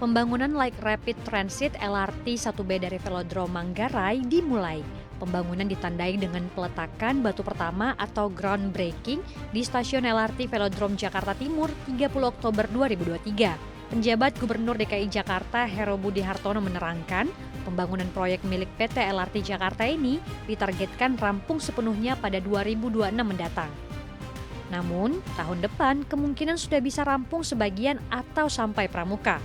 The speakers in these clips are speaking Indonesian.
Pembangunan Light Rapid Transit LRT 1B dari Velodrome Manggarai dimulai. Pembangunan ditandai dengan peletakan batu pertama atau groundbreaking di stasiun LRT Velodrome Jakarta Timur 30 Oktober 2023. Penjabat Gubernur DKI Jakarta Heru Budi Hartono menerangkan, pembangunan proyek milik PT LRT Jakarta ini ditargetkan rampung sepenuhnya pada 2026 mendatang. Namun, tahun depan kemungkinan sudah bisa rampung sebagian atau sampai pramuka.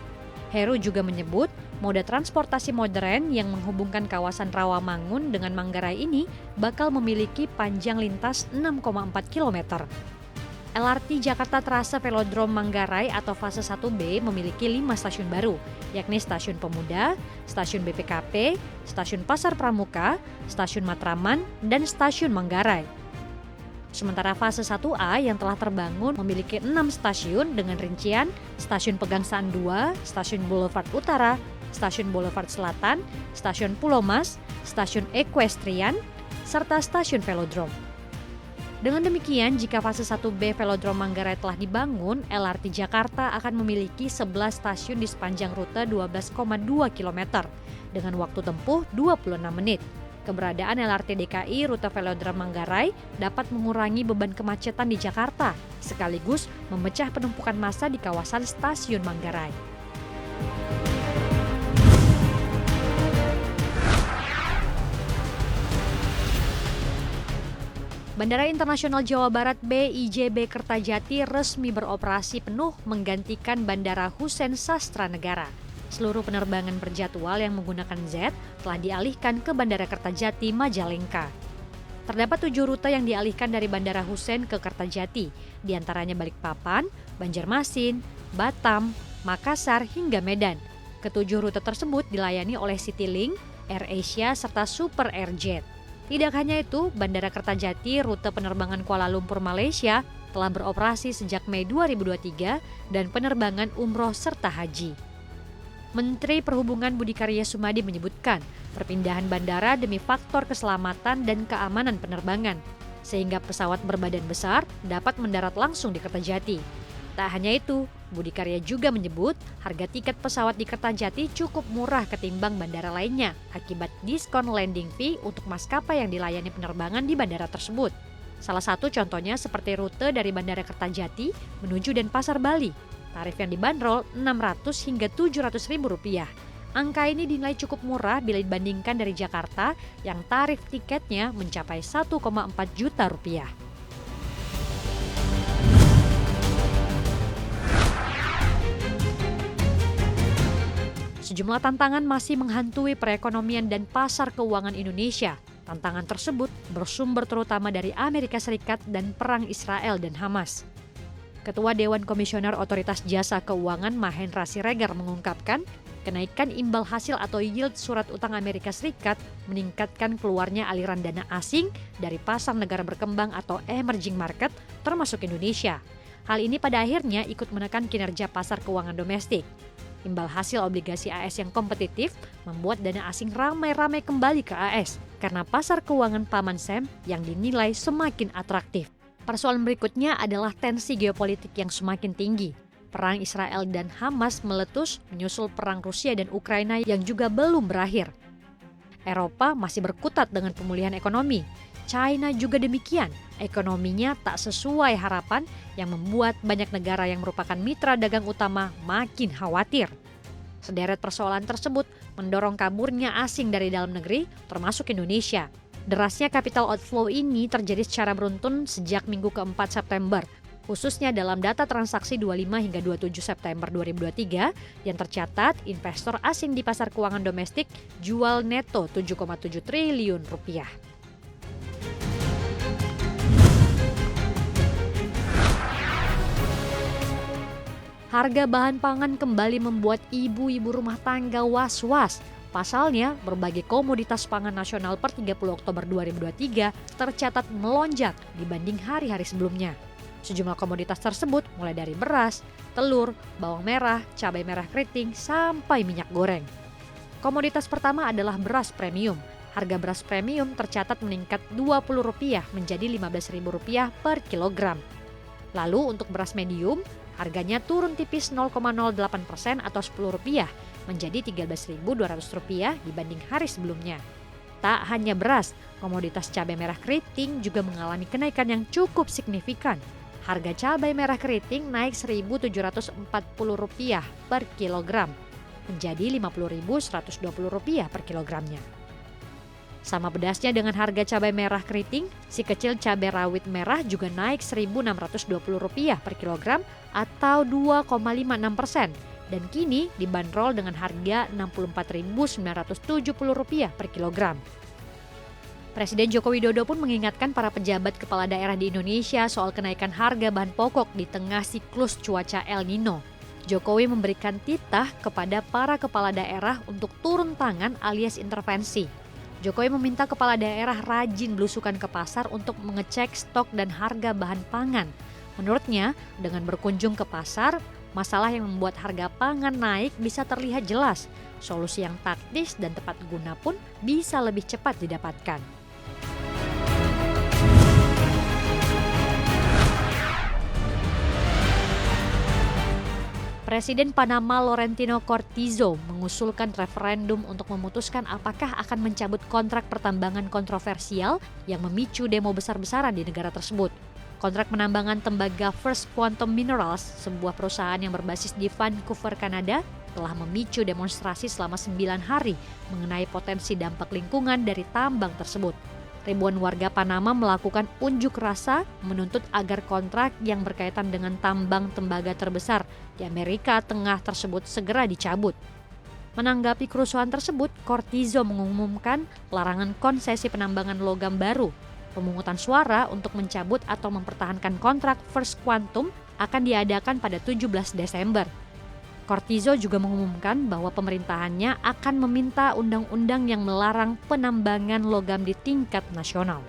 Heru juga menyebut moda transportasi modern yang menghubungkan kawasan Rawamangun dengan Manggarai ini bakal memiliki panjang lintas 6,4 km. LRT Jakarta Trase Velodrome Manggarai atau fase 1B memiliki 5 stasiun baru, yakni Stasiun Pemuda, Stasiun BPKP, Stasiun Pasar Pramuka, Stasiun Matraman, dan Stasiun Manggarai. Sementara fase 1A yang telah terbangun memiliki 6 stasiun dengan rincian Stasiun Pegangsaan 2, Stasiun Boulevard Utara, Stasiun Boulevard Selatan, Stasiun Pulau Mas, Stasiun Equestrian, serta Stasiun Velodrome. Dengan demikian, jika fase 1B Velodrome Manggarai telah dibangun, LRT Jakarta akan memiliki 11 stasiun di sepanjang rute 12,2 km dengan waktu tempuh 26 menit. Keberadaan LRT DKI rute Velodrome Manggarai dapat mengurangi beban kemacetan di Jakarta, sekaligus memecah penumpukan massa di kawasan Stasiun Manggarai. Bandara Internasional Jawa Barat BIJB Kertajati resmi beroperasi penuh menggantikan Bandara Husein Sastra Negara. Seluruh penerbangan berjadwal yang menggunakan Z telah dialihkan ke Bandara Kertajati, Majalengka. Terdapat 7 rute yang dialihkan dari Bandara Husein ke Kertajati, diantaranya Balikpapan, Banjarmasin, Batam, Makassar, hingga Medan. Ketujuh rute tersebut dilayani oleh Citylink, AirAsia, serta Super Airjet. Tidak hanya itu, Bandara Kertajati rute penerbangan Kuala Lumpur, Malaysia telah beroperasi sejak Mei 2023 dan penerbangan umroh serta haji. Menteri Perhubungan Budi Karya Sumadi menyebutkan perpindahan bandara demi faktor keselamatan dan keamanan penerbangan, sehingga pesawat berbadan besar dapat mendarat langsung di Kertajati. Tak hanya itu, Budi Karya juga menyebut harga tiket pesawat di Kertajati cukup murah ketimbang bandara lainnya akibat diskon landing fee untuk maskapai yang dilayani penerbangan di bandara tersebut. Salah satu contohnya seperti rute dari Bandara Kertajati menuju Denpasar, Bali. Tarif yang dibanderol Rp600 hingga Rp700.000. Angka ini dinilai cukup murah bila dibandingkan dari Jakarta yang tarif tiketnya mencapai Rp1,4 juta. Sejumlah tantangan masih menghantui perekonomian dan pasar keuangan Indonesia. Tantangan tersebut bersumber terutama dari Amerika Serikat dan perang Israel dan Hamas. Ketua Dewan Komisioner Otoritas Jasa Keuangan Mahendra Siregar mengungkapkan, kenaikan imbal hasil atau yield surat utang Amerika Serikat meningkatkan keluarnya aliran dana asing dari pasar negara berkembang atau emerging market termasuk Indonesia. Hal ini pada akhirnya ikut menekan kinerja pasar keuangan domestik. Imbal hasil obligasi AS yang kompetitif membuat dana asing ramai-ramai kembali ke AS karena pasar keuangan Paman Sam yang dinilai semakin atraktif. Persoalan berikutnya adalah tensi geopolitik yang semakin tinggi. Perang Israel dan Hamas meletus menyusul perang Rusia dan Ukraina yang juga belum berakhir. Eropa masih berkutat dengan pemulihan ekonomi. China juga demikian. Ekonominya tak sesuai harapan yang membuat banyak negara yang merupakan mitra dagang utama makin khawatir. Sederet persoalan tersebut mendorong kaburnya asing dari dalam negeri, termasuk Indonesia. Derasnya capital outflow ini terjadi secara beruntun sejak minggu keempat September, khususnya dalam data transaksi 25 hingga 27 September 2023 yang tercatat investor asing di pasar keuangan domestik jual neto Rp7,7 triliun. Harga bahan pangan kembali membuat ibu-ibu rumah tangga was-was. Pasalnya, berbagai komoditas pangan nasional per 30 Oktober 2023 tercatat melonjak dibanding hari-hari sebelumnya. Sejumlah komoditas tersebut mulai dari beras, telur, bawang merah, cabai merah keriting, sampai minyak goreng. Komoditas pertama adalah beras premium. Harga beras premium tercatat meningkat Rp20 menjadi Rp15.000 per kilogram. Lalu untuk beras medium, Harganya turun tipis 0,08% atau Rp10 menjadi Rp13.200 dibanding hari sebelumnya. Tak hanya beras, komoditas cabai merah keriting juga mengalami kenaikan yang cukup signifikan. Harga cabai merah keriting naik Rp1.740 per kilogram, menjadi Rp50.120 per kilogramnya. Sama pedasnya dengan harga cabai merah keriting, si kecil cabai rawit merah juga naik Rp1.620 per kilogram atau 2,56%. Dan kini dibanderol dengan harga Rp64.970 per kilogram. Presiden Joko Widodo pun mengingatkan para pejabat kepala daerah di Indonesia soal kenaikan harga bahan pokok di tengah siklus cuaca El Nino. Jokowi memberikan titah kepada para kepala daerah untuk turun tangan alias intervensi. Jokowi meminta kepala daerah rajin belusukan ke pasar untuk mengecek stok dan harga bahan pangan. Menurutnya, dengan berkunjung ke pasar, masalah yang membuat harga pangan naik bisa terlihat jelas. Solusi yang taktis dan tepat guna pun bisa lebih cepat didapatkan. Presiden Panama Laurentino Cortizo mengusulkan referendum untuk memutuskan apakah akan mencabut kontrak pertambangan kontroversial yang memicu demo besar-besaran di negara tersebut. Kontrak penambangan tembaga First Quantum Minerals, sebuah perusahaan yang berbasis di Vancouver, Kanada, telah memicu demonstrasi selama 9 hari mengenai potensi dampak lingkungan dari tambang tersebut. Ribuan warga Panama melakukan unjuk rasa menuntut agar kontrak yang berkaitan dengan tambang tembaga terbesar di Amerika Tengah tersebut segera dicabut. Menanggapi kerusuhan tersebut, Cortizo mengumumkan larangan konsesi penambangan logam baru. Pemungutan suara untuk mencabut atau mempertahankan kontrak First Quantum akan diadakan pada 17 Desember. Cortizo juga mengumumkan bahwa pemerintahannya akan meminta undang-undang yang melarang penambangan logam di tingkat nasional.